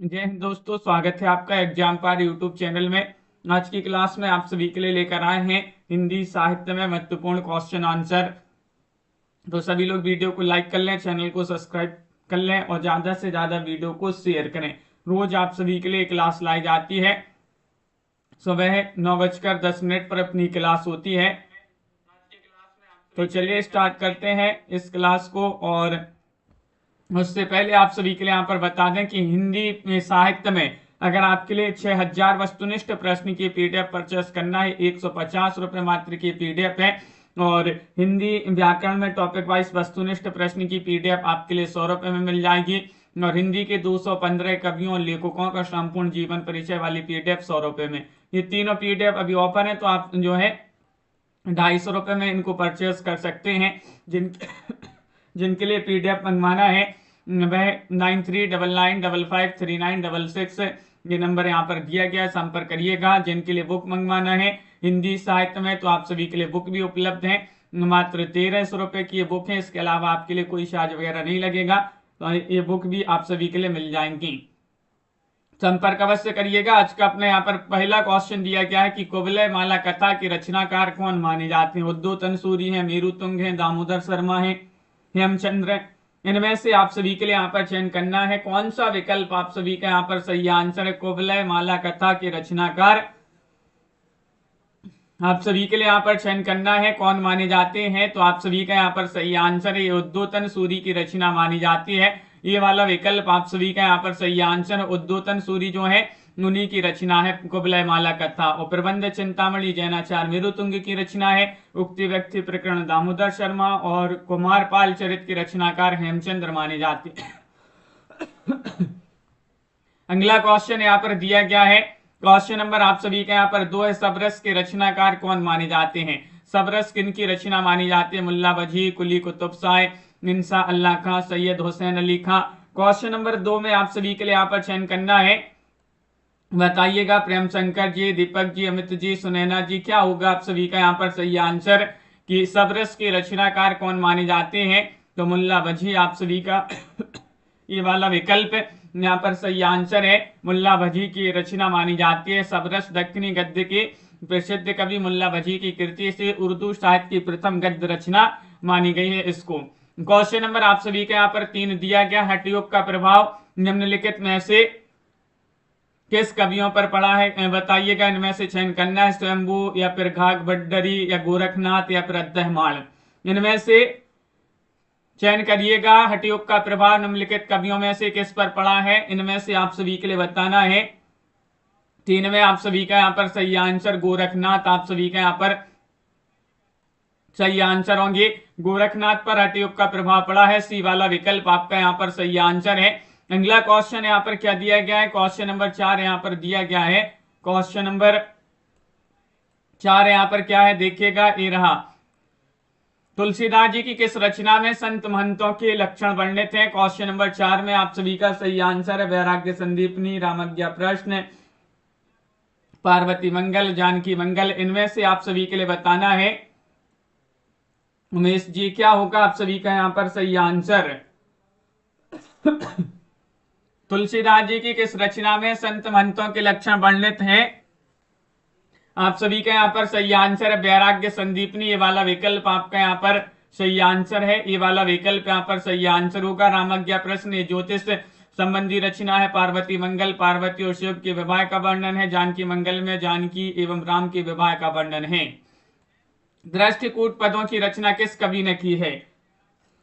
जय हिंद दोस्तों, स्वागत है आपका एग्जाम पार यूट्यूब चैनल में। आज की क्लास में आप सभी के लिए लेकर आए हैं हिंदी साहित्य में महत्वपूर्ण क्वेश्चन आंसर। तो सभी लोग वीडियो को लाइक कर लें, चैनल को सब्सक्राइब कर लें और ज्यादा से ज्यादा वीडियो को शेयर करें। रोज आप सभी के लिए क्लास लाई जाती है। सुबह 9:10 पर अपनी क्लास होती है। तो चलिए स्टार्ट करते हैं इस क्लास को। और उससे पहले आप सभी के लिए यहाँ पर बता दें कि हिंदी में साहित्य में अगर आपके लिए 6000 वस्तुनिष्ठ प्रश्न की पीडीएफ परचेस करना है, 150 रुपये मात्र की पीडीएफ है। और हिंदी व्याकरण में टॉपिक वाइज वस्तुनिष्ठ प्रश्न की पीडीएफ आपके लिए 100 रुपये में मिल जाएगी। और हिंदी के 215 कवियों और लेखकों का संपूर्ण जीवन परिचय वाली पीडीएफ 100 रुपये में। ये तीनों पीडीएफ अभी ऑफर है, तो आप जो है 250 रुपये में इनको परचेस कर सकते हैं। जिनके लिए पीडीएफ मंगवाना है वह 9399553966 ये नंबर यहाँ पर दिया गया है, संपर्क करिएगा। जिनके लिए बुक मंगवाना है हिंदी साहित्य में, तो आप सभी के लिए बुक भी उपलब्ध है। मात्र 1300 रुपये की ये बुक है। इसके अलावा आपके लिए कोई चार्ज वगैरह नहीं लगेगा। तो ये बुक भी आप सभी के लिए मिल जाएंगी। संपर्क अवश्य करिएगा। आज का अपने यहाँ पर पहला क्वेश्चन दिया गया है कि कुवलय माला कथा के रचनाकार कौन माने जाते हैं। उद्दो तनसूरी है, मेरुतुंग है, दामोदर शर्मा है, हेमचंद्र। इनमें से आप सभी के लिए यहाँ पर चयन करना है कौन सा विकल्प आप सभी का यहाँ पर सही आंसर है। कुवलय माला कथा के रचनाकार आप सभी के लिए यहाँ पर चयन करना है कौन माने जाते हैं। तो आप सभी का यहाँ पर सही आंसर है उद्योतन सूरी की रचना मानी जाती है। ये वाला विकल्प आप सभी का यहाँ पर सही आंसर है। उद्योतन सूरी जो है उन्हीं की रचना है कुवलय माला कथा। और प्रबंध चिंतामणि जैनाचार्य मेरुतुंग की रचना है। उक्ति व्यक्ति प्रकरण दामोदर शर्मा और कुमारपाल चरित के रचनाकार हेमचंद्र माने जाते हैं। अगला क्वेश्चन यहाँ पर दिया गया है। क्वेश्चन नंबर आप सभी का यहाँ पर 2 है। सबरस के रचनाकार कौन माने जाते हैं। सबरस किन की रचना मानी जाती है। मुल्ला वजी, कुली कुतुब शाह, निंसा अल्लाह खां, सैयद हुसैन अली खां। क्वेश्चन नंबर 2 में आप सभी के लिए यहाँ पर चयन करना है। बताइएगा प्रेम शंकर जी, दीपक जी, अमित जी, सुनैना जी, क्या होगा आप सभी का यहाँ पर सही आंसर कि सबरस के रचनाकार कौन माने जाते हैं। तो मुल्ला वजी आप सभी का ये वाला विकल्प यहाँ पर सही आंसर है। मुल्ला वजी की रचना मानी जाती है। सबरस दक्षिणी गद्य के प्रसिद्ध कवि मुल्ला वजी की कृति से उर्दू साहित्य की प्रथम गद्य रचना मानी गई है इसको। क्वेश्चन नंबर आप सभी का यहाँ पर 3 दिया गया। हठयोग का प्रभाव निम्नलिखित में से किस कवियों पर पड़ा है बताइएगा। इनमें से चयन करना है स्वयंभू या फिर घाघ भट्टरी या गोरखनाथ या फिर अद्दहमाण। इनमें से चयन करिएगा। हठयोग का प्रभाव निम्नलिखित कवियों में से किस पर पड़ा है। इनमें से आप सभी के लिए बताना है। 3 में आप सभी का यहाँ पर सही आंसर गोरखनाथ आप सभी का यहाँ पर सही आंसर होंगे। गोरखनाथ पर हठयोग का प्रभाव पड़ा है। सी वाला विकल्प आपका यहाँ पर सही आंसर है। अगला क्वेश्चन यहाँ पर क्या दिया गया है। क्वेश्चन नंबर 4 यहाँ पर दिया गया है। क्वेश्चन नंबर 4 यहाँ पर क्या है देखिएगा, ये रहा। तुलसीदास जी की किस रचना में संत महंतों के लक्षण वर्णित हैं। क्वेश्चन नंबर 4 में आप सभी का सही आंसर है वैराग्य संदीपनी, रामज्ञा प्रश्न, पार्वती मंगल, जानकी मंगल। इनमें से आप सभी के लिए बताना है उमेश जी, क्या होगा आप सभी का यहाँ पर सही आंसर। तुलसीदास जी की किस रचना में संत महंतों के लक्षण वर्णित हैं। आप सभी का यहाँ पर सही आंसर है वैराग्य संदीपनी। ये वाला विकल्प आपका यहाँ पर सही आंसर है। ये वाला विकल्प यहाँ पर सही आंसर होगा। रामज्ञा प्रश्न ज्योतिष संबंधी रचना है। पार्वती मंगल पार्वती और शिव के विवाह का वर्णन है। जानकी मंगल में जानकी एवं राम के विवाह का वर्णन है। दृष्टिकूट पदों की रचना किस कवि ने की है।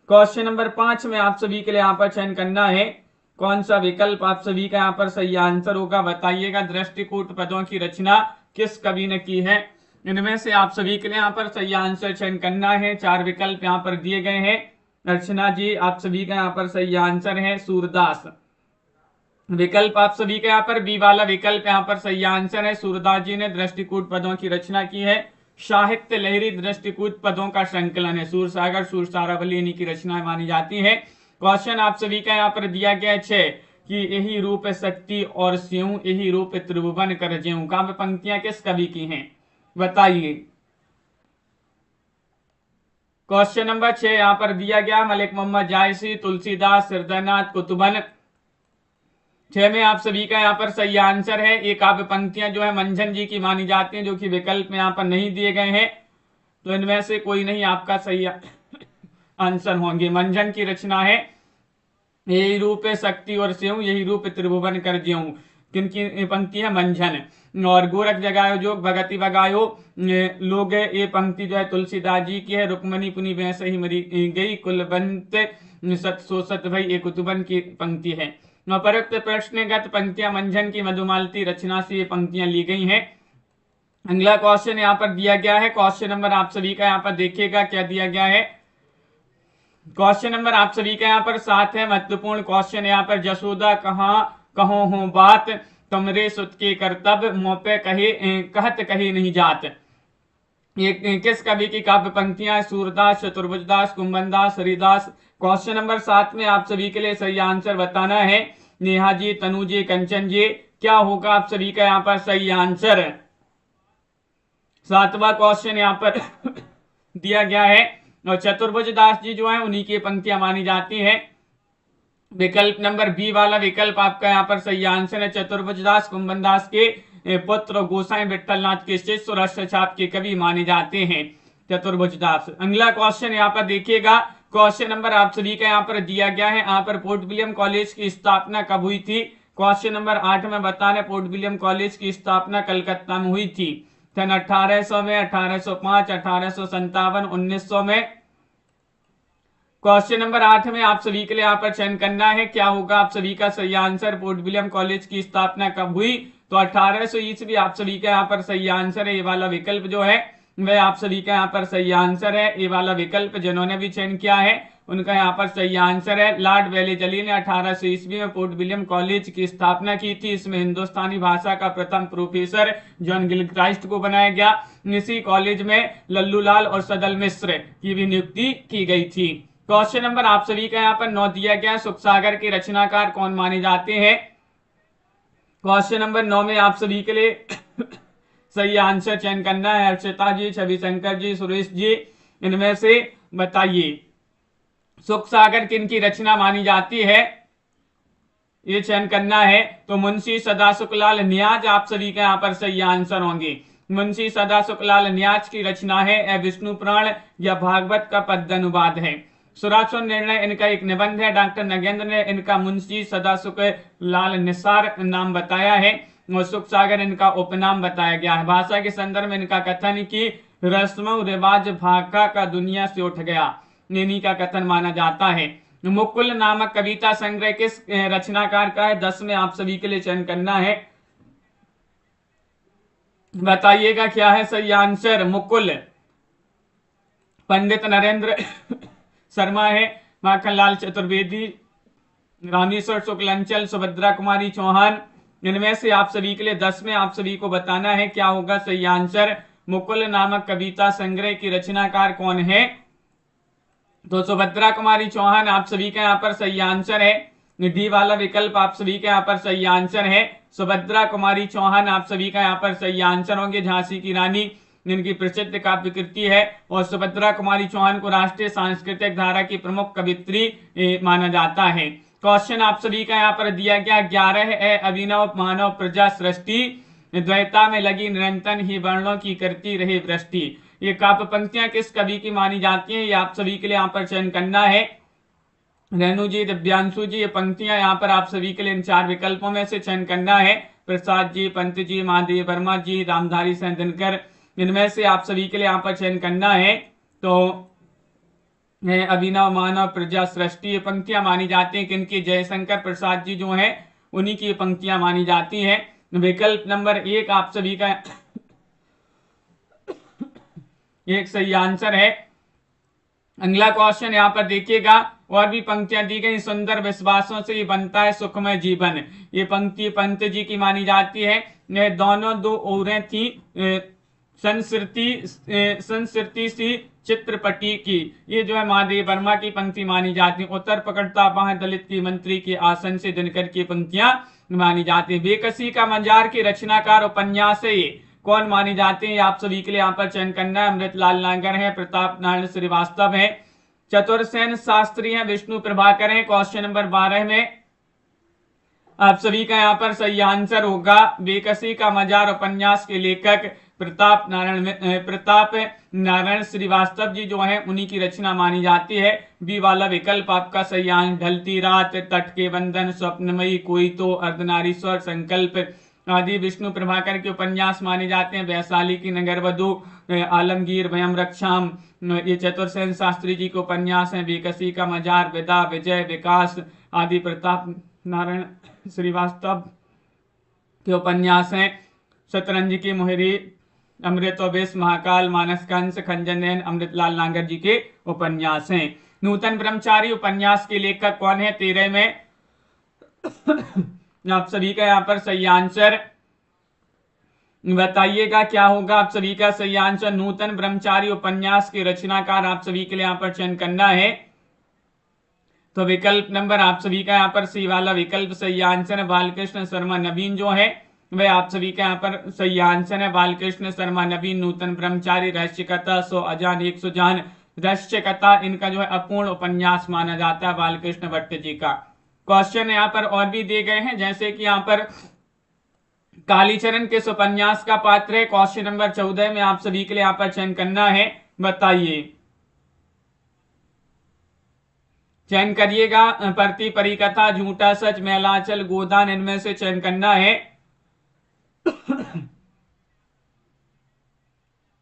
क्वेश्चन नंबर 5 में आप सभी के लिए यहाँ पर चयन करना है कौन सा विकल्प आप सभी का यहाँ पर सही आंसर होगा बताइएगा। दृष्टिकूट पदों की रचना किस कवि ने की है। इनमें से आप सभी के लिए यहाँ पर सही आंसर चयन करना है। 4 विकल्प यहाँ पर दिए गए हैं। अर्चना जी आप सभी का यहाँ पर सही आंसर है सूरदास। विकल्प आप सभी का यहाँ पर बी वाला विकल्प यहाँ पर सही आंसर है। सूरदास जी ने दृष्टिकूट पदों की रचना की है। साहित्य लहरी दृष्टिकूट पदों का संकलन है। सूरसागर सूरसारावली इन्हीं की रचना मानी जाती है। क्वेश्चन आप सभी का यहाँ पर दिया गया है कि यही रूप शक्ति और स्यों यही रूप त्रिभुवन कर ज्यों। काव्य पंक्तियां किस कवि की हैं बताइए। क्वेश्चन नंबर 6 यहाँ पर दिया गया मलिक मोहम्मद जायसी, तुलसीदास, हृदयनाथ कुतुबन। 6 में आप सभी का यहाँ पर सही आंसर है। ये काव्य पंक्तियां जो है मंझन जी की मानी जाती हैं, जो कि विकल्प में यहाँ पर नहीं दिए गए हैं, तो इनमें से कोई नहीं आपका सही आंसर होंगे। मंझन की रचना है यही रूप है शक्ति और स्यों, यही रूप त्रिभुवन कर ज्यों। किनकी पंक्ति है? मंझन। और गोरख जगायो जोग भगति बगायो लोग, ये पंक्ति जो है तुलसीदास जी की है। रुक्मणी पुनि वैसे ही मरी गई, कुलबंत सत सो सत भई, ये कुतुबन की पंक्ति है। उपरोक्त प्रश्नगत पंक्तियां मंझन की मधुमालती रचना से ये पंक्तियां ली गई हैं। अगला क्वेश्चन यहाँ पर दिया गया है। क्वेश्चन नंबर आप सभी का यहाँ पर देखिएगा क्या दिया गया है। क्वेश्चन नंबर आप सभी का यहाँ पर 7 है। महत्वपूर्ण क्वेश्चन यहाँ पर, जसोदा कहाँ कहो हो बात, तुमरे सुत के कर्तव्य मोपे कहे कहत कहे नहीं जात। ये किस कवि की काव्य पंक्तियां? सूरदास, चतुर्भुजदास, कुंभनदास, हरिदास। क्वेश्चन नंबर 7 में आप सभी के लिए सही आंसर बताना है। नेहा जी, तनु जी, कंचन जी, क्या होगा आप सभी का यहाँ पर सही आंसर? 7वां क्वेश्चन यहाँ पर दिया गया है। और चतुर्भुजदास जी जो है उन्हीं की पंक्तियां मानी जाती है। विकल्प नंबर बी वाला विकल्प आपका यहाँ पर सही आंसर है। चतुर्भुजदास कुंभनदास के पुत्र, गोसाई विठलनाथ के शिष्य और अष्टछाप के कवि माने जाते हैं चतुर्भुजदास। अगला क्वेश्चन यहाँ पर देखिएगा। क्वेश्चन नंबर आप सभी का यहाँ पर दिया गया है। यहाँ पर पोर्ट विलियम कॉलेज की स्थापना कब हुई थी? क्वेश्चन नंबर 8 में बताना, पोर्ट विलियम कॉलेज की स्थापना कलकत्ता में हुई थी। सन 1800 में, 1805, 1857, 1900 में। क्वेश्चन नंबर 8 में आप सभी के लिए यहाँ पर चयन करना है, क्या होगा आप सभी का सही आंसर? पोर्ट विलियम कॉलेज की स्थापना कब हुई? तो 1800 ईस्वी आप सभी का यहाँ पर सही आंसर है। ये वाला विकल्प जो है वह आप सभी का यहाँ पर सही आंसर है। ये वाला विकल्प जिन्होंने भी चयन किया है उनका यहाँ पर सही आंसर है। लॉर्ड वेलेजली ने 1800 ईस्वी में पोर्ट विलियम कॉलेज की स्थापना की थी। इसमें हिंदुस्तानी भाषा का प्रथम प्रोफेसर जॉन गिलक्राइस्ट को बनाया गया। इसी कॉलेज में लल्लूलाल और सदल मिश्र की भी नियुक्ति की गई थी। क्वेश्चन नंबर आप सभी का यहाँ पर 9 दिया गया। सुखसागर के रचनाकार कौन माने जाते हैं? क्वेश्चन नंबर 9 में आप सभी के लिए सही आंसर चयन करना है। हर्षिता जी, छवि शंकर जी, सुरेश जी, इनमें से बताइए सुखसागर किनकी रचना मानी जाती है? ये चयन करना है। तो मुंशी सदासुखलाल न्याज आप सभी का यहाँ पर सही आंसर होंगे। मुंशी सदासुखलाल न्याज की रचना है विष्णु पुराण या भागवत का पद्य अनुवाद है। सुरासुर निर्णय इनका एक निबंध है। डॉक्टर नगेंद्र ने इनका मुंशी सदासुखलाल निसार नाम बताया है और सुखसागर इनका उपनाम बताया गया है। भाषा के संदर्भ में इनका कथन की रस्म रिवाज भाका का दुनिया से उठ गया, इन्हीं का कथन माना जाता है। मुकुल नामक कविता संग्रह किस रचनाकार का है? 10 में आप सभी के लिए चयन करना है। बताइएगा क्या है सही आंसर? मुकुल पंडित नरेंद्र शर्मा है, माखनलाल चतुर्वेदी, रामेश्वर शुक्लांचल, सुभद्रा कुमारी चौहान। इनमें से आप सभी के लिए 10 में आप सभी को बताना है क्या होगा सही आंसर। मुकुल नामक कविता संग्रह की रचनाकार कौन है? तो सुभद्रा कुमारी चौहान आप सभी का यहाँ पर सही आंसर है। डी वाला विकल्प आप सभी का यहाँ पर सही आंसर है। सुभद्रा कुमारी चौहान आप सभी का यहाँ पर सही आंसर होंगे। झांसी की रानी इनकी प्रसिद्ध काव्य कृति है और सुभद्रा कुमारी चौहान को राष्ट्रीय सांस्कृतिक धारा की प्रमुख कवित्री माना जाता है। क्वेश्चन आप सभी का यहाँ पर दिया गया 11 है। अभिनव मानव प्रजा सृष्टि, द्वैता में लगी निरंतर ही वर्णों की करती रहे वृष्टि। ये काव्य पंक्तियां किस कवि की मानी जाती हैं? ये आप सभी के लिए यहाँ पर चयन करना है। रेणु जी, दिव्यांशु जी, ये पंक्तियां यहाँ पर आप सभी के लिए इन 4 विकल्पों में से चयन करना है। प्रसाद जी, पंत जी, महादेव वर्मा जी, रामधारी सिंह दिनकर, इनमें से आप सभी के लिए यहाँ पर चयन करना है। तो अभिनव मानव प्रजा सृष्टि ये पंक्तियां मानी जाती हैं किनकी? जयशंकर प्रसाद जी जो हैं उन्हीं की पंक्तियां मानी जाती हैं। विकल्प नंबर 1 आप सभी का एक सही आंसर है। अगला क्वेश्चन यहाँ पर देखिएगा। और भी पंक्तियां दी गई। सुंदर विश्वासों से ही बनता है सुखमय जीवन, ये पंक्ति पंत जी की मानी जाती है। ये दोनों दो ओरें थी संस्कृति सी चित्रपटी की, ये जो है महादेव वर्मा की पंक्ति मानी जाती है। उत्तर पकड़ता बाह दलित की मंत्री के आसन से दिनकर की पंक्तियां मानी जाती है। बेकसी का मंजार की रचनाकार उपन्यास है, ये कौन मानी जाते हैं? आप सभी के लिए यहाँ पर चयन करना है। अमृतलाल नागर है, प्रताप नारायण श्रीवास्तव है, चतुरसेन शास्त्री हैं, विष्णु प्रभाकर हैं। क्वेश्चन नंबर 12 में आप सभी का यहाँ पर सही आंसर होगा बेकसी का मजार उपन्यास के लेखक प्रताप नारायण श्रीवास्तव जी जो है उन्हीं की रचना मानी जाती है। बी वाला विकल्प आपका सही आंसर। ढलती रात, तट के बंधन, स्वप्नमयी, कोई तो, अर्धनारीश्वर, संकल्प आदि विष्णु प्रभाकर के उपन्यास माने जाते हैं। वैशाली की नगरवधु, आलमगीर, वयम रक्षाम, ये चतुर्सेन शास्त्री जी के उपन्यास हैं। बेकसी का मजार, विदा, विजय, विकास आदि प्रताप नारायण श्रीवास्तव के उपन्यास हैं। शतरंज की मोहरी, अमृत और विष, महाकाल, मानस कंस, खंजन नयन, अमृतलाल नागर जी के उपन्यास हैं। नूतन ब्रह्मचारी उपन्यास के लेखक कौन है? 13 में आप सभी का यहाँ पर सही आंसर बताइएगा क्या होगा। आप सभी का सही आंसर नूतन ब्रह्मचारी उपन्यास के रचनाकार आप सभी के लिए यहाँ पर चयन करना है। तो विकल्प नंबर आप सभी का यहाँ पर सी वाला विकल्प सही आंसर है। बालकृष्ण शर्मा नवीन जो है वह आप सभी का यहाँ पर सही आंसर है। बालकृष्ण शर्मा नवीन, नूतन ब्रह्मचारी, रहस्य कथा, 100 अजान 100 जान, रहस्य कथा इनका जो है अपूर्ण उपन्यास माना जाता है बालकृष्ण भट्ट जी का। क्वेश्चन यहाँ पर और भी दिए गए हैं, जैसे कि यहाँ पर कालीचरण किस उपन्यास का पात्र है? क्वेश्चन नंबर 14 में आप सभी के लिए यहाँ पर चयन करना है, बताइए। चयन करिएगा। प्रति परिकथा, झूठा सच, मैलाचल, गोदान, इनमें से चयन करना है।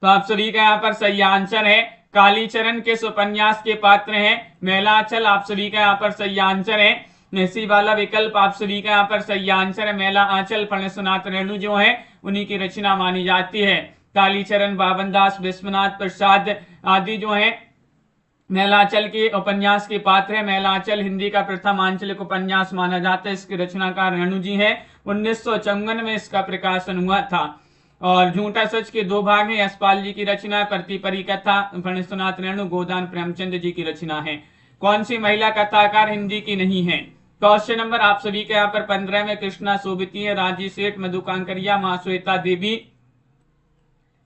तो आप सभी का यहाँ पर सही आंसर है कालीचरण किस उपन्यास के पात्र हैं? मैलाचल आप सभी का यहाँ पर सही आंसर है। इसी वाला विकल्प आप सभी का यहाँ पर सही आंसर है। मैला आंचल फणसनाथ रेणु जो है उन्हीं की रचना मानी जाती है। कालीचरण, बाबनदास, विश्वनाथ प्रसाद आदि जो है मैलाचल के उपन्यास के पात्र है। मैलाचल हिंदी का प्रथम आंचलिक उपन्यास माना जाता है। इसके रचनाकार रेणु जी है। 1954 में इसका प्रकाशन हुआ था। और झूठा सच के 2 भाग हैं। यशपाल जी की रचना, प्रति परिकथा फणसनाथ रेणु, गोदान प्रेमचंद जी की रचना है। कौन सी महिला कथाकार हिंदी की नहीं है? क्वेश्चन नंबर आप सभी के यहाँ पर 15 में कृष्णा सोबती है, राजी सेठ, मधु कांकरिया, मां श्वेता देवी।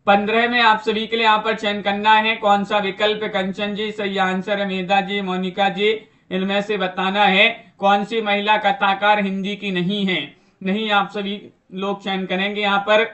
15 में आप सभी के लिए यहाँ पर चयन करना है कौन सा विकल्प? कंचन जी सही आंसर है। मेधा जी, मोनिका जी, इनमें से बताना है कौन सी महिला कथाकार हिंदी की नहीं है। नहीं आप सभी लोग चयन करेंगे यहाँ पर।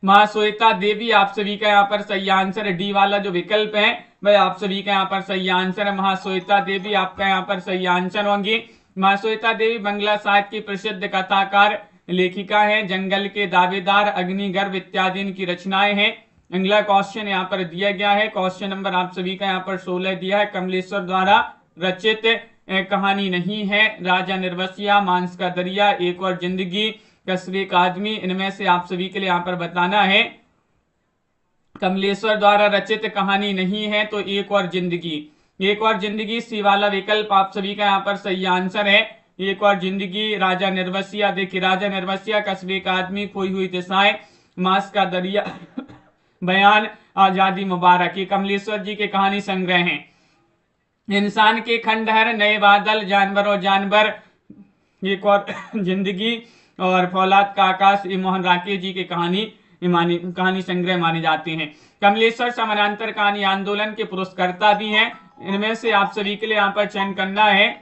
मां श्वेता देवी आप सभी का यहाँ पर सही आंसर है। डी वाला जो विकल्प है वह आप सभी का यहाँ पर सही आंसर है। मां श्वेता देवी आपका यहाँ पर सही आंसर होंगी। मां श्वेता देवी बांग्ला साहित्य की प्रसिद्ध कथाकार लेखिका है। जंगल के दावेदार, अग्निगर्भ इत्यादि इनकी रचनाएं हैं। अगला क्वेश्चन यहाँ पर दिया गया है। क्वेश्चन नंबर आप सभी का यहाँ पर 16 दिया है। कमलेश्वर द्वारा रचित कहानी नहीं है। राजा निर्वसिया, मांस का दरिया, एक और जिंदगी, कस्बे का आदमी, इनमें से आप सभी के लिए यहाँ पर बताना है। कमलेश्वर द्वारा रचित कहानी नहीं है तो एक और जिंदगी। एक और जिंदगी सी वाला विकल्प आप सभी का यहाँ पर सही आंसर है। एक और जिंदगी, राजा निर्वसिया। देखिए राजा निर्वसिया, कस्बे का आदमी, खोई हुई दिशाएं, मांस का दरिया, बयान, आजादी मुबारक, ये कमलेश्वर जी के कहानी संग्रह हैं। इंसान के खंडहर, नए बादल, जानवर और जानवर, एक और जिंदगी, और फौलाद का आकाश, ये मोहन राकेश जी की कहानी संग्रह माने जाते हैं। कमलेश्वर समानांतर कहानी आंदोलन के पुरस्कर्ता भी हैं। इनमें से आप सभी के लिए यहाँ पर चयन करना है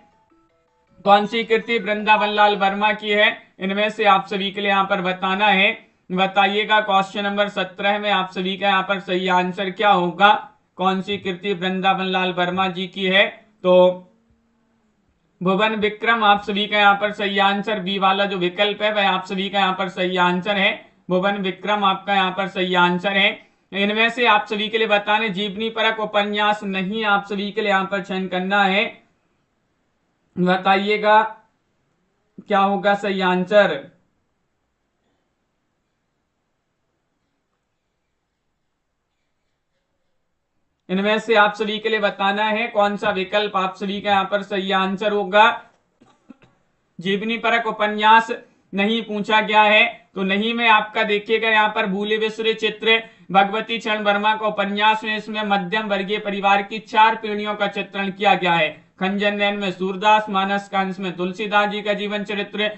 कौन सी कृति वृंदावन लाल वर्मा की है। इनमें से आप सभी के लिए यहाँ पर बताना है, बताइएगा। क्वेश्चन नंबर 17 में आप सभी का यहाँ पर सही आंसर क्या होगा? कौन सी कृति वृंदावन लाल वर्मा जी की है? तो भुवन विक्रम आप सभी का यहाँ पर सही आंसर। बी वाला जो विकल्प है वह आप सभी का यहाँ पर सही आंसर है। भुवन विक्रम आपका यहाँ पर सही आंसर है। इनमें से आप सभी के लिए बताने जीवनी परक उपन्यास नहीं, आप सभी के लिए यहाँ पर चयन करना है, बताइएगा क्या होगा सही आंसर। इनमें से आप सभी के लिए बताना है कौन सा विकल्प आप सभी का यहाँ पर सही आंसर होगा। जीवनी परक उपन्यास नहीं पूछा गया है तो नहीं में आपका देखिएगा यहाँ पर भूले बिसरे चित्र भगवती चरण वर्मा का उपन्यास में, इसमें मध्यम वर्गीय परिवार की 4 पीढ़ियों का चित्रण किया गया है। खंजन नयन में सूरदास, मानस कांस में तुलसीदास जी का जीवन चरित्र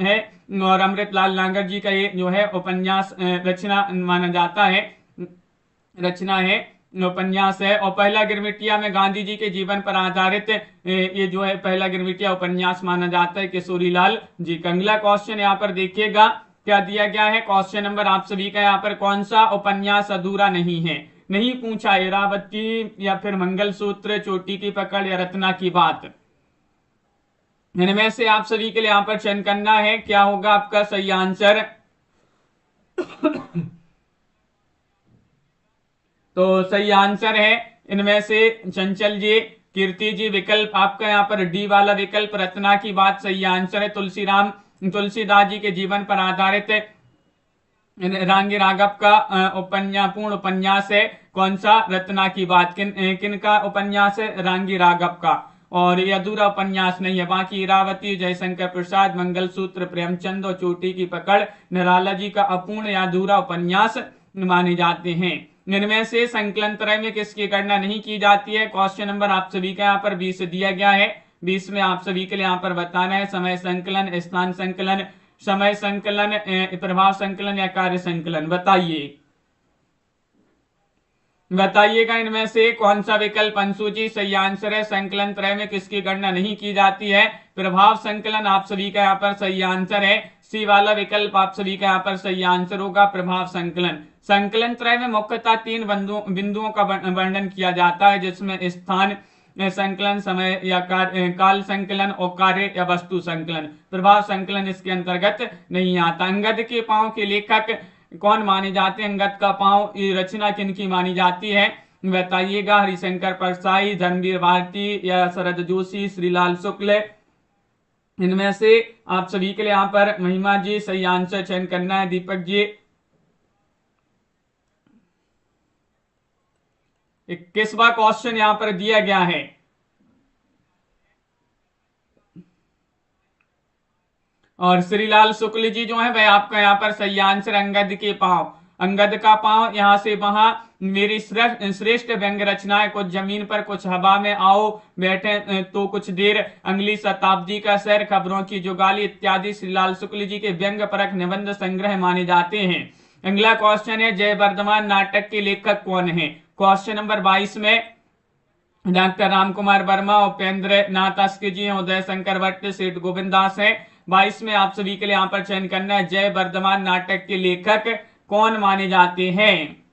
है, और अमृतलाल नागर जी का ये जो है उपन्यास रचना माना जाता है, रचना है। उपन्यास है। और पहला गिरमिटिया में गांधी जी के जीवन पर आधारित ये जो है पहला गिरमिटिया उपन्यास माना जाता है किशोरीलाल जी का। अगला क्वेश्चन यहाँ पर देखिएगा क्या दिया गया है। क्वेश्चन नंबर आप सभी का यहाँ पर, कौन सा उपन्यास अधूरा नहीं है? नहीं पूछा इरावती या फिर मंगलसूत्र, चोटी की पकड़ या रत्ना की बात। इनमें से आप सभी के लिए यहाँ पर चयन करना है, क्या होगा आपका सही आंसर। तो सही आंसर है इनमें से चंचल जी, कीर्ति जी, विकल्प आपका यहाँ पर डी वाला विकल्प रत्ना की बात सही आंसर है। तुलसीदास जी के जीवन पर आधारित रांगी राघव का पूर्ण उपन्यास है। कौन सा? रत्ना की बात। किन का उपन्यास है? रांगी राघव का। और ये अधूरा उपन्यास नहीं है। बाकी इरावती, जयशंकर प्रसाद, मंगलसूत्र प्रेमचंद और चोटी की पकड़ निराला जी का अपूर्ण या अधूरा उपन्यास माने जाते हैं। इनमें से संकलन त्रय में किसकी गणना नहीं की जाती है? क्वेश्चन नंबर आप सभी का यहाँ पर 20 दिया गया है। 20 में आप सभी के लिए यहाँ पर बताना है समय संकलन, स्थान संकलन, समय संकलन, प्रभाव संकलन या कार्य संकलन। बताइएगा इनमें से कौन सा विकल्प अंशु जी सही आंसर है। संकलन त्रय में किसकी गणना नहीं की जाती है? प्रभाव संकलन आप सभी का यहाँ पर सही आंसर है। सी वाला विकल्प आप सभी का यहाँ पर सही आंसर होगा, प्रभाव संकलन। संकलन त्रय में मुख्यतः 3 बिंदुओं का वर्णन किया जाता है, जिसमें स्थान संकलन, समय या काल संकलन और कार्य या वस्तु संकलन। प्रभाव संकलन इसके अंतर्गत नहीं आता। अंगद के पांव के लेखक कौन माने जाते हैं? अंगद का पांव रचना किनकी मानी जाती है? बताइएगा। हरिशंकर परसाई, धर्मवीर भारती या शरद जोशी, श्रीलाल शुक्ल। इनमें से आप सभी के लिए यहाँ पर महिमा जी सही आंसर चयन करना है। दीपक जी 21वां क्वेश्चन यहाँ पर दिया गया है। और श्रीलाल शुक्ल जी जो है वह आपका यहाँ पर सही आंसर। अंगद के पांव, अंगद का पांव, यहाँ से वहां मेरी श्रेष्ठ व्यंग रचनाएं, कुछ जमीन पर कुछ हवा में, आओ बैठे तो कुछ देर, अगली शताब्दी का शहर, खबरों की जुगाली इत्यादि श्रीलाल शुक्ल जी के व्यंग परक निबंध संग्रह माने जाते हैं। अगला क्वेश्चन है जय वर्धमान नाटक के लेखक कौन है? क्वेश्चन नंबर 22 में डॉक्टर रामकुमार वर्मा, उपेंद्र नाथ अस्क जी, उदय शंकर भट्ट, सेठ गोविंद दास है। 22 में आप सभी के लिए यहाँ पर चयन करना है जय वर्धमान नाटक के लेखक कौन माने जाते हैं।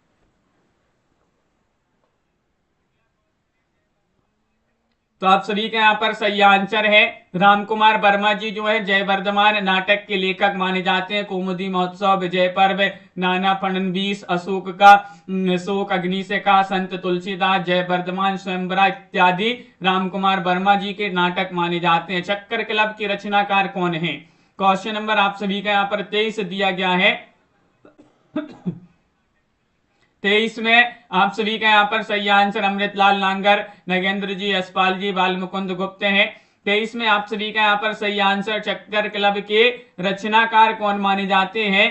तो आप सभी के यहाँ पर सही आंसर है रामकुमार वर्मा जी जो है जय वर्धमान नाटक के लेखक माने जाते हैं। कौमुदी महोत्सव, विजय पर्व, नाना फडणवीस, अशोक का शोक, अग्निशिखा, संत तुलसीदास, जय वर्धमान, स्वयंवरा इत्यादि रामकुमार वर्मा जी के नाटक माने जाते हैं। चक्कर क्लब के रचनाकार कौन है? क्वेश्चन नंबर आप सभी का यहाँ पर 23 दिया गया है। 23 में आप सभी का यहाँ पर सही आंसर अमृतलाल नांगर, नगेंद्र जी, यशपाल जी, बाल मुकुंद गुप्त हैं। 23 में आप सभी का यहाँ पर सही आंसर चक्कर क्लब के रचनाकार कौन माने जाते हैं?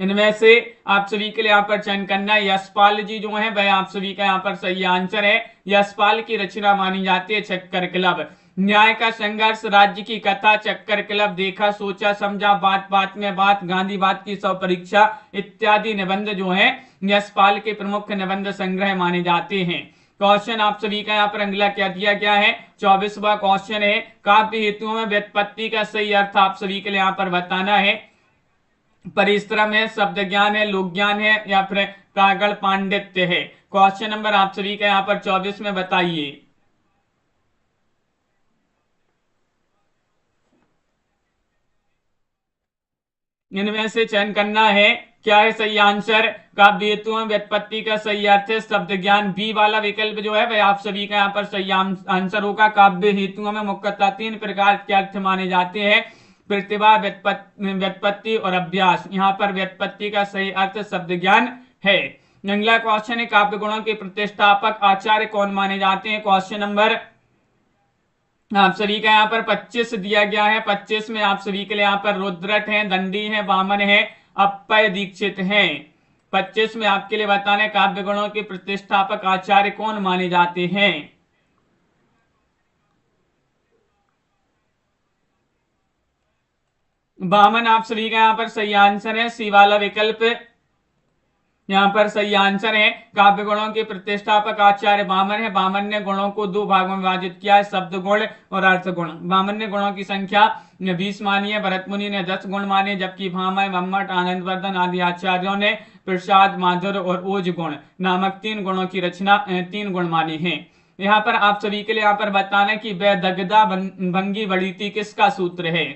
इनमें से आप सभी के लिए यहाँ पर चयन करना है यशपाल जी जो है वह आप सभी का यहाँ पर सही आंसर है। यशपाल की रचना मानी जाती है चक्कर क्लब। न्याय का संघर्ष, राज्य की कथा, चक्कर क्लब, देखा सोचा समझा, बात बात में बात, गांधीवाद की सौ परीक्षा इत्यादि निबंध जो है यशपाल के प्रमुख निबंध संग्रह माने जाते हैं। क्वेश्चन आप सभी का यहाँ पर अगला क्या दिया गया है? 24वां क्वेश्चन है काव्य हेतुओं में व्युत्पत्ति का सही अर्थ आप सभी के लिए यहाँ पर बताना है। परिश्रम है, शब्द ज्ञान है, लोक ज्ञान है या फिर प्रागड़ पांडित्य है। क्वेश्चन नंबर आप सभी का यहाँ पर 24 में बताइए। इनमें से चयन करना है, क्या है सही आंसर? काव्य हेतु में व्युत्पत्ति का सही अर्थ है शब्द ज्ञान। बी वाला विकल्प जो है वह आप सभी का यहाँ पर सही आंसर होगा। काव्य हेतुओं में मुख्यतः 3 प्रकार के अर्थ माने जाते हैं, प्रतिभा, व्युत्पत्ति और अभ्यास। यहाँ पर व्युत्पत्ति का सही अर्थ शब्द ज्ञान है। अगला क्वेश्चन है काव्य गुणों के प्रतिष्ठापक आचार्य कौन माने जाते हैं? क्वेश्चन नंबर आप सभी का यहाँ पर 25 दिया गया है। 25 में आप सभी के लिए यहाँ पर रुद्रट है, दंडी है, वामन है, अप्पय दीक्षित हैं। 25 में आपके लिए बताने काव्य गुणों के प्रतिष्ठापक आचार्य कौन माने जाते हैं? वामन आप सभी का यहाँ पर सही आंसर है। सी वाला विकल्प यहाँ पर सही आंसर है काव्य गुणों के प्रतिष्ठापक आचार्य वामन है। वामन ने गुणों को दो भागों में विभाजित किया है, शब्द गुण और अर्थ गुण। वामन ने गुणों की संख्या 20 मानी है, भरत मुनि ने 10 गुण माने, जबकि भामह, मम्मट, आनंदवर्धन आदि आचार्यों ने प्रसाद, माधुर और ओज गुण नामक 3 गुणों की रचना 3 गुण मानी है। यहाँ पर आप सभी के लिए यहाँ पर बताना कि वैदग्धा भंगी वड़ीति किसका सूत्र है।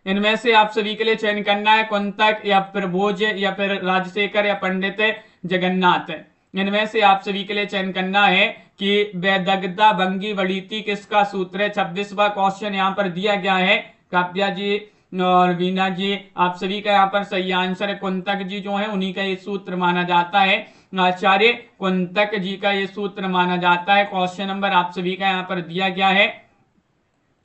इनमें से आप सभी के लिए चयन करना है कुंतक या फिर भोज या फिर राजशेखर या पंडित जगन्नाथ। इनमें से आप सभी के लिए चयन करना है कि वैदग्धा भंगी वड़ीति किसका सूत्र है। 26वां क्वेश्चन यहाँ पर दिया गया है। काव्या जी और वीना जी, आप सभी का यहाँ पर सही आंसर है कुंतक जी जो है उन्हीं का ये सूत्र माना जाता है। आचार्य कुंतक जी का ये सूत्र माना जाता है। क्वेश्चन नंबर आप सभी का यहाँ पर दिया गया है।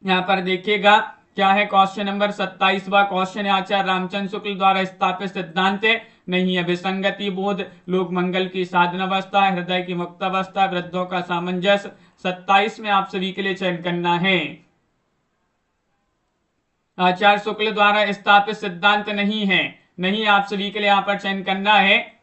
यहाँ पर देखिएगा क्या है क्वेश्चन नंबर 27वां क्वेश्चन है आचार्य रामचंद्र शुक्ल द्वारा स्थापित सिद्धांत नहीं है। विसंगति बोध, लोक मंगल की साधन अवस्था, हृदय की मुक्त अवस्था, वृद्धों का सामंजस्य। 27 में आप सभी के लिए चयन करना है। आचार्य शुक्ल द्वारा स्थापित सिद्धांत नहीं है, नहीं आप सभी के लिए यहाँ पर चयन करना है।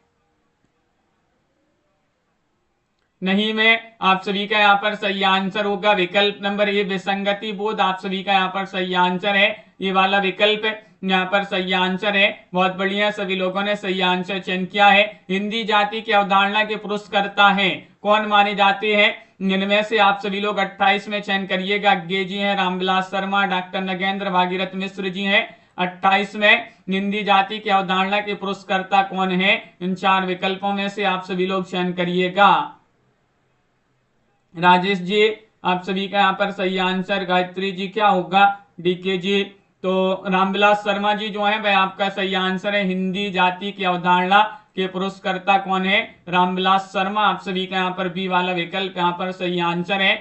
नहीं में आप सभी का यहाँ पर सही आंसर होगा विकल्प नंबर ए विसंगति बोध। आप सभी का यहाँ पर सही आंसर है ये वाला विकल्प यहाँ पर सही आंसर है। बहुत बढ़िया, सभी लोगों ने सही आंसर चयन किया है। हिंदी जाति की अवधारणा के पुरस्कर्ता हैं कौन माने जाते हैं। इनमें से आप सभी लोग 28 में चयन करिएगा। गे जी हैं, रामविलास शर्मा, डॉक्टर नगेंद्र, भागीरथ मिश्र जी हैं। 28 में हिंदी जाति की अवधारणा के पुरस्कर्ता कौन है। इन 4 विकल्पों में से आप सभी लोग चयन करिएगा। राजेश जी, आप सभी का यहाँ पर सही आंसर। गायत्री जी क्या होगा, डीके जी। तो रामविलास शर्मा जी जो है वह आपका सही आंसर है। हिंदी जाति की अवधारणा के पुरस्कर्ता कौन है, रामविलास शर्मा। आप सभी का यहाँ पर बी वाला विकल्प यहाँ पर सही आंसर है।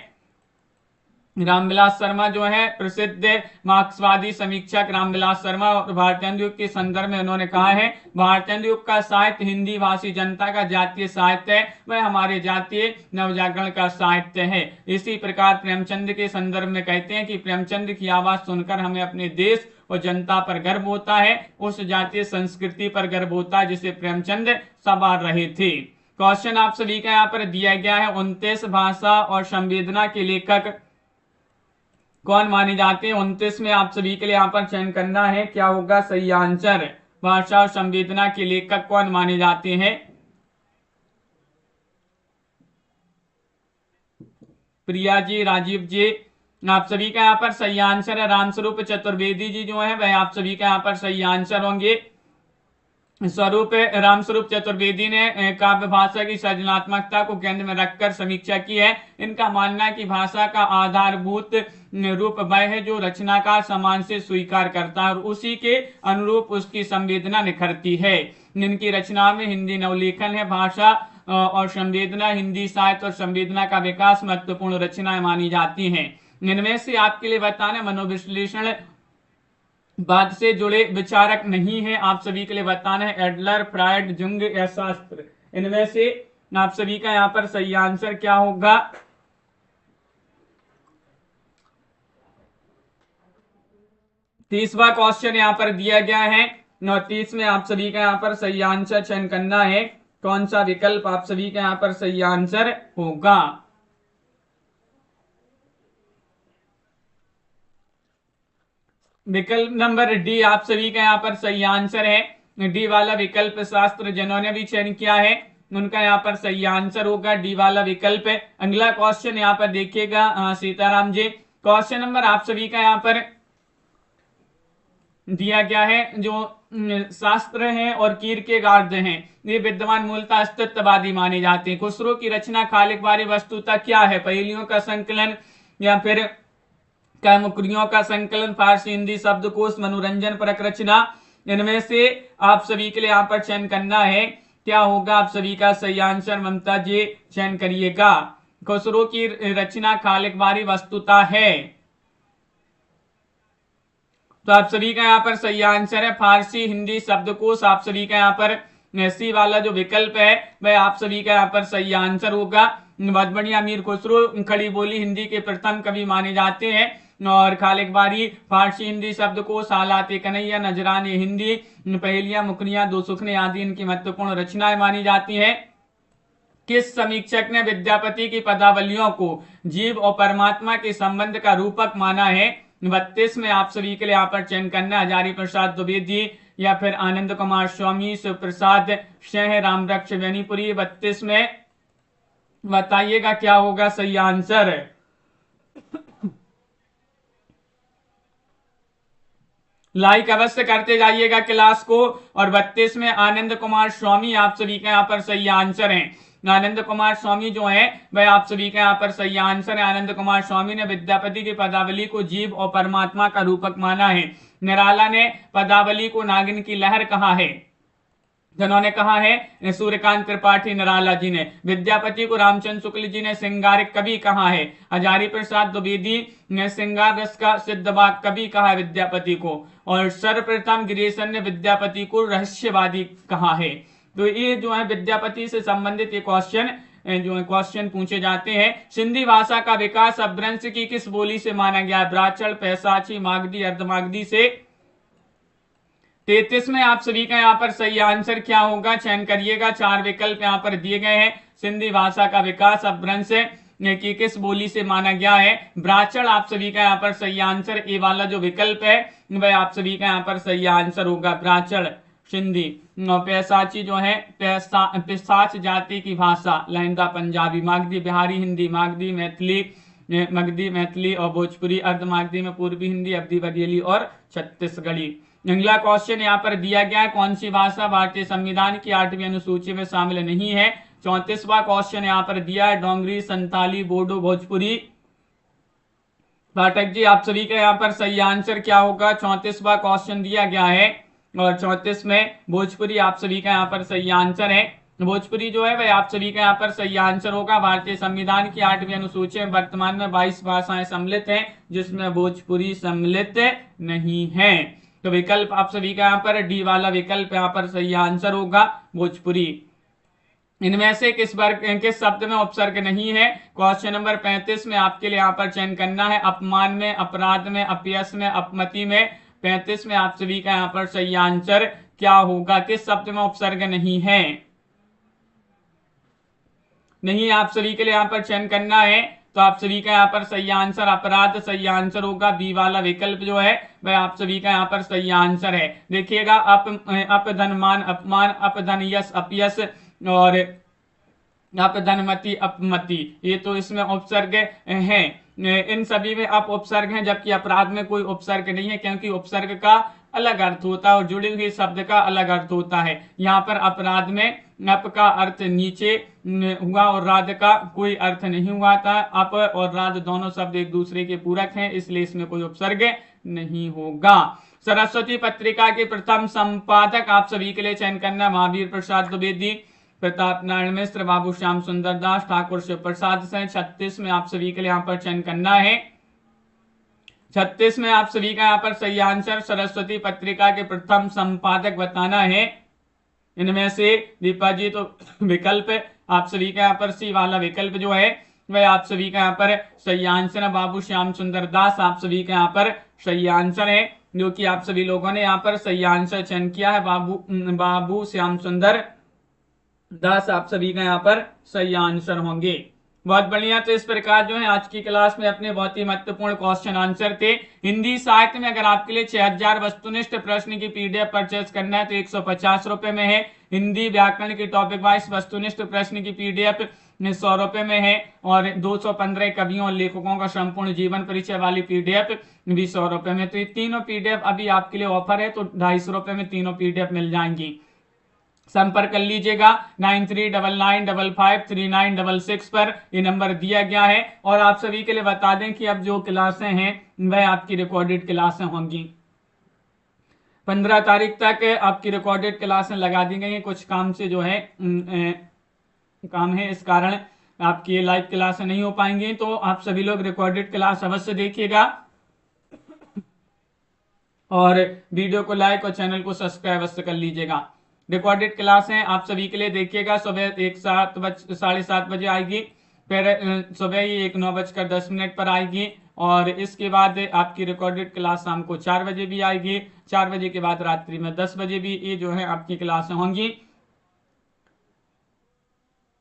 रामविलास शर्मा जो है प्रसिद्ध मार्क्सवादी समीक्षक रामविलास शर्मा, और भारतीय युग के संदर्भ में उन्होंने कहा है भारतीय युग का साहित्य हिंदी भाषी जनता का जातीय साहित्य है, वह हमारे जातीय नवजागरण का साहित्य है। इसी प्रकार प्रेमचंद के संदर्भ में कहते हैं कि प्रेमचंद की आवाज सुनकर हमें अपने देश और जनता पर गर्व होता है, उस जातीय संस्कृति पर गर्व होता है जिसे प्रेमचंद संवार रहे थे। क्वेश्चन आप सभी का यहाँ पर दिया गया है 29 भाषा और संवेदना के लेखक कौन माने जाते हैं। 29 में आप सभी के लिए यहाँ पर चयन करना है क्या होगा सही आंसर। भाषा और संवेदना के लेखक कौन माने जाते हैं। प्रिया जी, राजीव जी, आप सभी का यहाँ पर सही आंसर है। रामस्वरूप चतुर्वेदी जी जो है वह आप सभी का यहाँ पर सही आंसर होंगे। रामस्वरूप चतुर्वेदी ने काव्य भाषा की सृजनात्मकता को केंद्र में रखकर समीक्षा की है। इनका मानना है कि भाषा का आधारभूत रूप वह है जो रचनाकार समान से स्वीकार करता है और उसी के अनुरूप उसकी संवेदना निखरती है। इनकी रचना में हिंदी नवलेखन है। भाषा और संवेदना, हिंदी साहित्य और संवेदना का विकास महत्वपूर्ण रचनाएं मानी जाती हैं। इनमें से आपके लिए बताना मनोविश्लेषण बाद से जुड़े विचारक नहीं है, आप सभी के लिए बताना है एडलर, फ्रायड, जुंग या शास्त्र। इनमें से आप सभी का यहाँ पर सही आंसर क्या होगा। तीसवा क्वेश्चन यहाँ पर दिया गया है और 30 में आप सभी का यहाँ पर सही आंसर चयन करना है। कौन सा विकल्प आप सभी का यहाँ पर सही आंसर होगा। विकल्प नंबर डी आप सभी का यहाँ पर सही आंसर है। डी वाला विकल्प शास्त्र जिन्होंने भी चयन किया है उनका यहाँ पर सही आंसर होगा डी वाला विकल्प है। अगला क्वेश्चन यहाँ पर देखिएगा सीताराम जी। क्वेश्चन नंबर आप सभी का यहाँ पर दिया गया है जो शास्त्र हैं और कीरकेगार्ड हैं, ये विद्वान मूलतः अस्तित्ववादी माने जाते हैं। खुसरो की रचना खालिक बारी वस्तुतः क्या है, पहेलियों का संकलन या फिर मुकरियों का संकलन, फारसी हिंदी शब्दकोश, मनोरंजन परक रचना। इनमें से आप सभी के लिए यहाँ पर चयन करना है क्या होगा। आप सभी का सही आंसर ममता जी चयन करिएगा। खुसरो की रचना खालिक बारी वस्तुतः है, तो आप सभी का यहाँ पर सही आंसर है फारसी हिंदी शब्दकोश। आप सभी का यहाँ पर सी वाला जो विकल्प है वह आप सभी का यहाँ पर सही आंसर होगा। बहुत बढ़िया। मीर खुसरो खड़ी बोली हिंदी के प्रथम कवि माने जाते हैं। और खालिक बारी फारसी हिंदी शब्दकोश हालात कन्हैया नजराने हिंदी पहेलियां मुकनियां दो सुखने आदि इनकी महत्वपूर्ण रचनाएं मानी जाती हैं। किस समीक्षक ने विद्यापति की पदावलियों को जीव और परमात्मा के संबंध का रूपक माना है? 32 में आप सभी के लिए यहाँ पर चयन करना, हजारी प्रसाद द्विवेदी या फिर आनंद कुमार स्वामी, शिव प्रसाद शह, रामरक्ष बेनीपुरी। 32 में बताइएगा क्या होगा सही आंसर। लाइक अवश्य करते जाइएगा क्लास को। और 32 में आनंद कुमार स्वामी आप सभी का यहाँ पर सही आंसर है। आनंद कुमार स्वामी जो है वह आप सभी का यहाँ पर सही आंसर है। आनंद कुमार स्वामी ने विद्यापति की पदावली को जीव और परमात्मा का रूपक माना है। निराला ने पदावली को नागिन की लहर कहा है। जिन्होंने कहा है सूर्यकांत त्रिपाठी निराला जी ने। विद्यापति को रामचंद्र शुक्ल जी ने श्रृंगारिक कवि कहा है। हजारी प्रसाद द्विवेदी ने श्रृंगार रस का सिद्धवाक कवि कहा है विद्यापति को। और सर्वप्रथम गिरीशन ने विद्यापति को रहस्यवादी कहा है। तो ये जो है विद्यापति से संबंधित ये क्वेश्चन पूछे जाते हैं। सिंधी भाषा का विकास अपभ्रंश की किस बोली से माना गया है? ब्राह्मण, पैशाची, मागधी, अर्धमागधी से। 33 में आप सभी का यहाँ पर सही आंसर क्या होगा, चयन करिएगा। 4 विकल्प यहाँ पर दिए गए हैं। सिंधी भाषा का विकास अपभ्रंश की किस बोली से माना गया है? ब्राह्मण आप सभी का यहाँ पर सही आंसर। ए वाला जो विकल्प है वह आप सभी का यहाँ पर सही आंसर होगा, ब्राह्मण सिंधी। पैसाची जो है पिशाच जाति की भाषा, लहंदा पंजाबी। मागधी बिहारी हिंदी, मागधी मैथिली, मगधी मैथिली और भोजपुरी। अर्धमागधी में पूर्वी हिंदी, अवधी बघेली और छत्तीसगढ़ी। अगला क्वेश्चन यहाँ पर दिया गया है, कौन सी भाषा भारतीय संविधान की 8वीं अनुसूची में शामिल नहीं है? 34वां क्वेश्चन यहाँ पर दिया है, डोंगरी, संताली, बोडो, भोजपुरी। पाठक जी आप सभी का यहाँ पर सही आंसर क्या होगा? 34वां क्वेश्चन दिया गया है और 34 में भोजपुरी आप सभी का यहाँ पर सही आंसर है। भोजपुरी जो है वह आप सभी का यहाँ पर सही आंसर होगा। भारतीय संविधान की 8वीं अनुसूची में वर्तमान में 22 भाषाएं सम्मिलित हैं, जिसमें भोजपुरी सम्मिलित नहीं है। तो विकल्प आप सभी का यहाँ पर डी वाला विकल्प यहाँ पर सही आंसर होगा, भोजपुरी। इनमें से किस शब्द में उपसर्ग नहीं है? क्वेश्चन नंबर 35 में आपके लिए यहाँ पर चयन करना है। अपमान में, अपराध में, अपयश में, अपमति में। 35 में आप सभी का यहाँ पर सही आंसर क्या होगा? किस शब्द में उपसर्ग नहीं है? नहीं आप सभी के लिए यहाँ पर चयन करना है। तो आप सभी का यहाँ पर सही आंसर अपराध सही आंसर होगा। बी वाला विकल्प जो है वह आप सभी का यहाँ पर सही आंसर है। देखिएगा अपधनमान अपमान, अपधन यश अपयश और अपधनमति अपमति, ये तो इसमें उपसर्ग हैं। इन सभी में अप उपसर्ग हैं, जबकि अपराध में कोई उपसर्ग नहीं है, क्योंकि उपसर्ग का अलग अर्थ होता है और जुड़े हुए शब्द का अलग अर्थ होता है। यहाँ पर अपराध में अप का अर्थ नीचे हुआ और राध का कोई अर्थ नहीं हुआ था। अप और राध दोनों शब्द एक दूसरे के पूरक हैं, इसलिए इसमें कोई उपसर्ग नहीं होगा। सरस्वती पत्रिका के प्रथम संपादक आप सभी के लिए चयन करना, महावीर प्रसाद द्विवेदी, प्रताप नारायण मिश्र, बाबू श्याम सुंदर दास, ठाकुर शिव प्रसाद से। 36 में आप सभी के लिए यहाँ पर चयन करना है। 36 में आप सभी का यहाँ पर सही आंसर सरस्वती पत्रिका के प्रथम संपादक बताना है। इनमें से दीपा जी तो विकल्प आप सभी का यहाँ पर सी वाला विकल्प जो है वह आप सभी का यहाँ पर सही आंसर है। बाबू श्याम सुंदर दास आप सभी का यहाँ पर सही आंसर है, जो कि आप सभी लोगों ने यहाँ पर सही आंसर चयन किया है। बाबू श्याम सुंदर दास आप सभी का यहाँ पर सही आंसर होंगे। बहुत बढ़िया। तो इस प्रकार जो है आज की क्लास में अपने बहुत ही महत्वपूर्ण क्वेश्चन आंसर थे। हिंदी साहित्य में अगर आपके लिए 6000 वस्तुनिष्ठ प्रश्न की पीडीएफ परचेज करना है तो 150 रुपए में है। हिंदी व्याकरण की टॉपिक वाइज वस्तुनिष्ठ प्रश्न की पीडीएफ 100 रुपए में है और 215 कवियों और लेखकों का संपूर्ण जीवन परिचय वाली पीडीएफ भी 100 रुपए में। तो ये तीनों पीडीएफ अभी आपके लिए ऑफर है, तो 250 रुपए में तीनों पीडीएफ मिल जाएंगी। संपर्क कर लीजिएगा 9399553966 पर, ये नंबर दिया गया है। और आप सभी के लिए बता दें कि अब जो क्लासें हैं वह आपकी रिकॉर्डेड क्लासें होंगी। 15 तारीख तक आपकी रिकॉर्डेड क्लासें लगा दी गई हैं। कुछ काम से जो है काम है, इस कारण आपकी ये लाइव क्लासें नहीं हो पाएंगी। तो आप सभी लोग रिकॉर्डेड क्लास अवश्य देखिएगा और वीडियो को लाइक और चैनल को सब्सक्राइब अवश्य कर लीजिएगा। रिकॉर्डेड क्लास है आप सभी के लिए, देखिएगा। सुबह 7:30 बजे आएगी, फिर सुबह ही 9:10 पर आएगी, और इसके बाद आपकी रिकॉर्डेड क्लास शाम को 4 बजे भी आएगी, 4 बजे के बाद रात्रि में 10 बजे भी ये जो है आपकी क्लासें होंगी।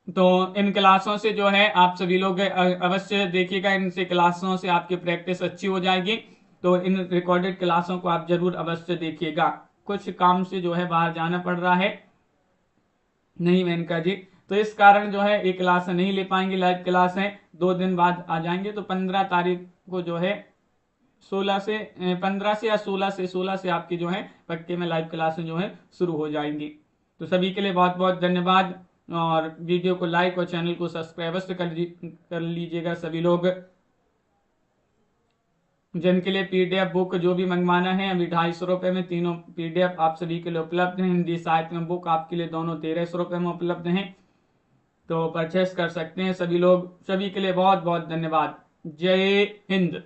तो इन क्लासों से जो है आप सभी लोग अवश्य देखिएगा, इनसे क्लासों से आपकी प्रैक्टिस अच्छी हो जाएगी। तो इन रिकॉर्डेड क्लासों को आप जरूर अवश्य देखिएगा। कुछ काम से जो है बाहर जाना पड़ रहा है, नहीं मेनका जी, तो इस कारण जो है ये क्लास नहीं ले पाएंगे, लाइव क्लास है 2 दिन बाद आ जाएंगे। तो 15 तारीख को जो है 16 से 15 से या 16 से आपकी जो है पक्के में लाइव क्लासें जो है शुरू हो जाएंगी। तो सभी के लिए बहुत बहुत धन्यवाद, और वीडियो को लाइक और चैनल को सब्सक्राइब कर लीजिएगा सभी लोग। जिनके लिए पीडीएफ बुक जो भी मंगवाना है, अभी 250 रुपये में तीनों पीडीएफ आप सभी के लिए उपलब्ध हैं। हिंदी साहित्य में बुक आपके लिए दोनों 1300 रुपये में उपलब्ध हैं, तो परचेस कर सकते हैं सभी लोग। सभी के लिए बहुत बहुत धन्यवाद। जय हिंद।